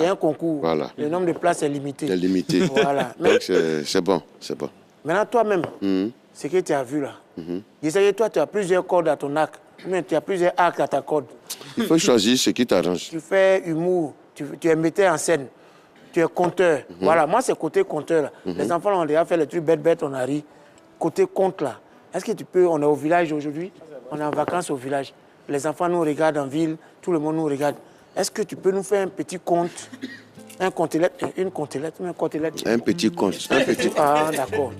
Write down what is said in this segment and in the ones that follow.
C'est un concours. Voilà. Le nombre de places est limité. C'est limité. Voilà. Donc, c'est bon, c'est bon. Maintenant, toi-même, ce que tu as vu là, je sais que toi, tu as plusieurs cordes à ton arc. Mais tu as plusieurs arcs à ta corde. Il faut choisir ce qui t'arrange. Tu fais humour, tu es metteur en scène, tu es conteur. Voilà, moi, c'est côté conteur. Là. Les enfants, là, on a déjà fait les trucs bêtes, on a ri. Côté conte, là, est-ce que tu peux... On est au village aujourd'hui, on est en vacances au village. Les enfants nous regardent en ville, tout le monde nous regarde. Est-ce que tu peux nous faire un petit conte, un contelette, une contelette, un contelette? Un petit conte. Un petit conte. Ah, d'accord.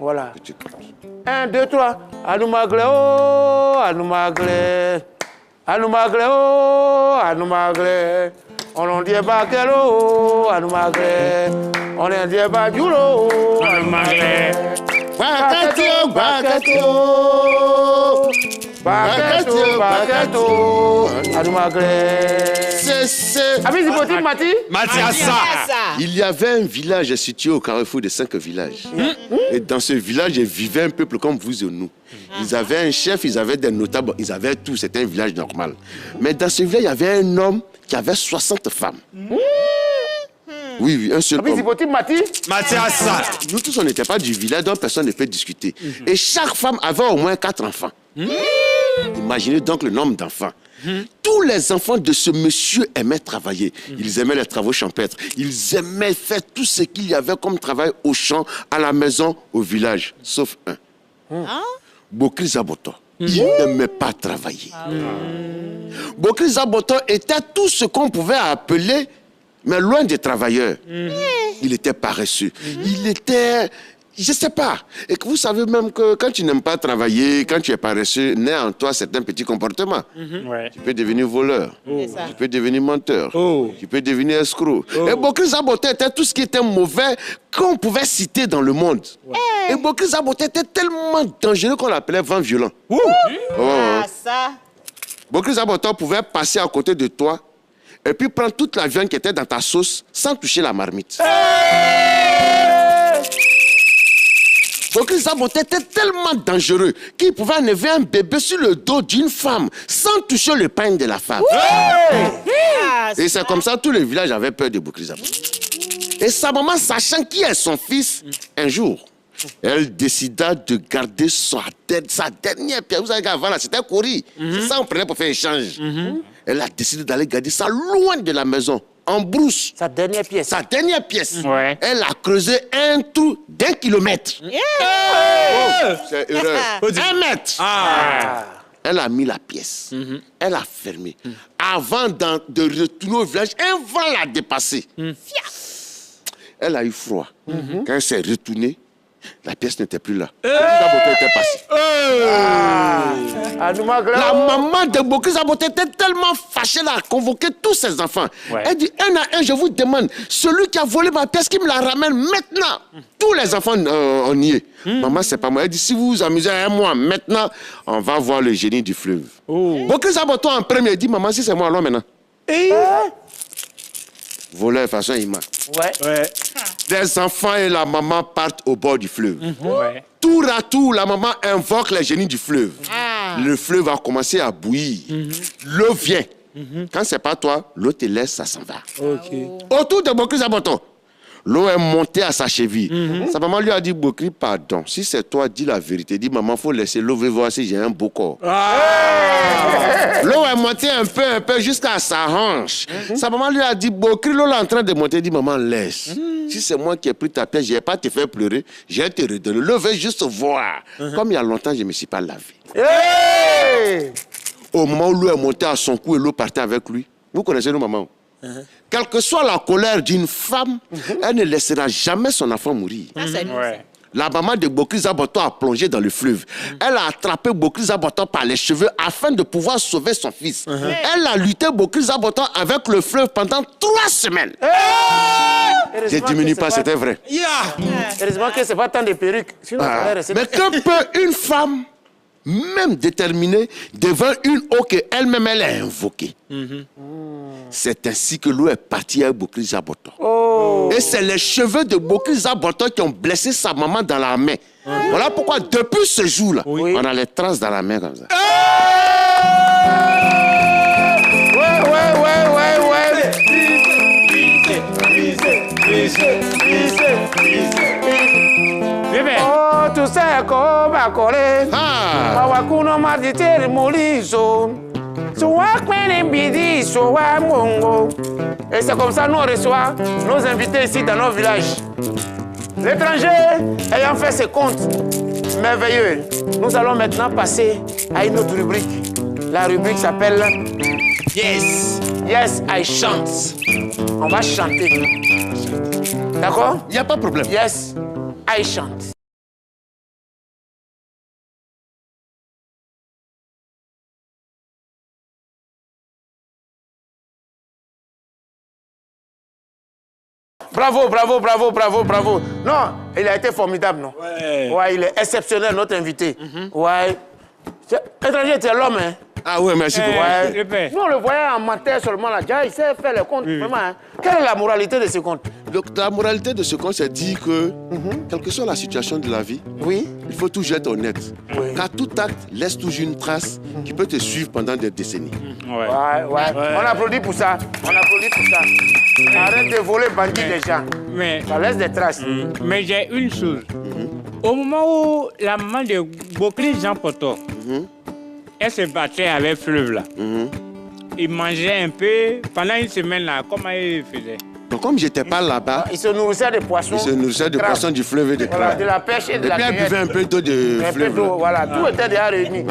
Voilà. Petit conte. 1, 2, 3. Anoumagle, oh, Anoumagle. Anoumagle, oh, Anoumagle. On en dit baguette, oh, Anoumagle. On en dit baguette, oh, Anoumagle. Baguette, baguette, baguette, baguette, Anoumagle. C'est... Il y avait un village situé au carrefour de 5 villages. Et dans ce village, il vivait un peuple comme vous et nous. Ils avaient un chef, ils avaient des notables, ils avaient tout. C'était un village normal. Mais dans ce village, il y avait un homme qui avait 60 femmes. Oui, un seul homme. Nous tous, on n'était pas du village, donc personne ne peut discuter. Et chaque femme avait au moins 4 enfants. Imaginez donc le nombre d'enfants. Tous les enfants de ce monsieur aimaient travailler. Ils aimaient les travaux champêtres. Ils aimaient faire tout ce qu'il y avait comme travail au champ, à la maison, au village. Sauf un. Bokri Zaboto. Il n'aimait pas travailler. Bokri Zaboto était tout ce qu'on pouvait appeler, mais loin des travailleurs. Il était paresseux. Il était... Je ne sais pas. Et que vous savez même que quand tu n'aimes pas travailler, quand tu es paresseux, naît en toi certains petits comportements. Tu peux devenir voleur. Tu peux devenir menteur. Tu peux devenir escroc. Et Bokri Zaboto était tout ce qui était mauvais qu'on pouvait citer dans le monde. Et Bokri Zaboto était tellement dangereux qu'on l'appelait vent violent. Bokri Zaboto pouvait passer à côté de toi et puis prendre toute la viande qui était dans ta sauce sans toucher la marmite. Bokri Zaboto était tellement dangereux qu'il pouvait enlever un bébé sur le dos d'une femme sans toucher le pain de la femme. Et c'est comme ça que tout le village avait peur de Bokri Zaboto. Et sa maman, sachant qui est son fils, un jour, elle décida de garder sa dernière pièce. Vous savez qu'avant, c'était courir. C'est ça qu'on prenait pour faire échange. Elle a décidé d'aller garder ça loin de la maison, en brousse. Sa dernière pièce. Sa dernière pièce. Elle a creusé un trou d'1 kilomètre. C'est erreur. 1 mètre. Elle a mis la pièce. Elle a fermé. Avant de retourner au village, un vent l'a dépassé. Elle a eu froid. Quand elle s'est retournée, la pièce n'était plus là. Zaboto était passé. La maman de Bokri Zaboto était tellement fâchée, elle a convoqué tous ses enfants. Elle dit, un à un, je vous demande, celui qui a volé ma pièce, qui me la ramène maintenant. Tous les enfants, on y est. Maman, c'est pas moi. Elle dit, si vous vous amusez à moi, maintenant, on va voir le génie du fleuve. Bokri Zaboto en premier, dit, maman, si c'est moi, alors maintenant. Voleur de façon immense. Les enfants et la maman partent au bord du fleuve. Tour à tour, la maman invoque les génies du fleuve. Le fleuve va commencer à bouillir. L'eau vient. Quand c'est pas toi, l'eau te laisse, ça s'en va. Autour de Bokri Zaboto, l'eau est montée à sa cheville. Sa maman lui a dit, Bokri, pardon. Si c'est toi, dis la vérité. Dis, maman, faut laisser l'eau, veut voir si j'ai un beau corps. L'eau est montée un peu jusqu'à sa hanche. Sa maman lui a dit, Bokri, l'eau est en train de monter. Dis, maman, laisse. Si c'est moi qui ai pris ta pièce, je ne vais pas te faire pleurer. Je vais te redonner. L'eau veut juste voir. Comme il y a longtemps, je ne me suis pas lavé. Au moment où l'eau est montée à son cou et l'eau partait avec lui. Vous connaissez nos mamans? Quelle que soit la colère d'une femme, elle ne laissera jamais son enfant mourir. La maman de Bokri Zaboto a plongé dans le fleuve. Elle a attrapé Bokri Zaboto par les cheveux afin de pouvoir sauver son fils. Elle a lutté Bokri Zaboto avec le fleuve pendant 3 semaines. Je ne diminue pas, c'était vrai. Heureusement que ce n'est pas tant de perruques. Mais que peut une femme, même déterminée, devant une eau qu'elle-même elle a invoquée? C'est ainsi que l'eau est partie avec Bokri Zaboto. Et c'est les cheveux de Bokri Zaboto qui ont blessé sa maman dans la main. Voilà pourquoi, depuis ce jour-là, on a les traces dans la main comme ça. Wakore. Wakuno Matite Molizo. Et c'est comme ça que nous recevons nos invités ici dans nos villages. L'étranger ayant fait ses comptes merveilleux, nous allons maintenant passer à une autre rubrique. La rubrique s'appelle Yes, Yes, I chante. On va chanter. D'accord? Il n'y a pas de problème. Yes, I chante. Bravo, bravo, bravo, bravo, bravo. Non, il a été formidable, non? Ouais, il est exceptionnel, notre invité. Ouais. Étranger, c'est l'homme, hein? Ah ouais, merci beaucoup. Ouais. Nous, on le voyait en matière seulement là. Déjà, il sait faire les comptes, vraiment. Hein? Quelle est la moralité de ce compte? Donc, la moralité de ce compte, c'est dire que, quelle que soit la situation de la vie, il faut toujours être honnête. Car tout acte laisse toujours une trace qui peut te suivre pendant des décennies. On applaudit pour ça. On applaudit pour ça. Arrête de voler, bandit les gens. Ça laisse des traces. Mais j'ai une chose. Au moment où la maman de Bokri Jean Poto, elle se battait avec Fleuve là. Il mangeait un peu. Pendant une semaine là, comment il faisait? Donc comme j'étais pas là-bas, il se nourrissait de poissons. Il se nourrissait de poissons du fleuve et de crabes. De la pêche et de la cueillette. Et puis elle buvait un peu d'eau de fleuve. Voilà, tout était déjà réuni.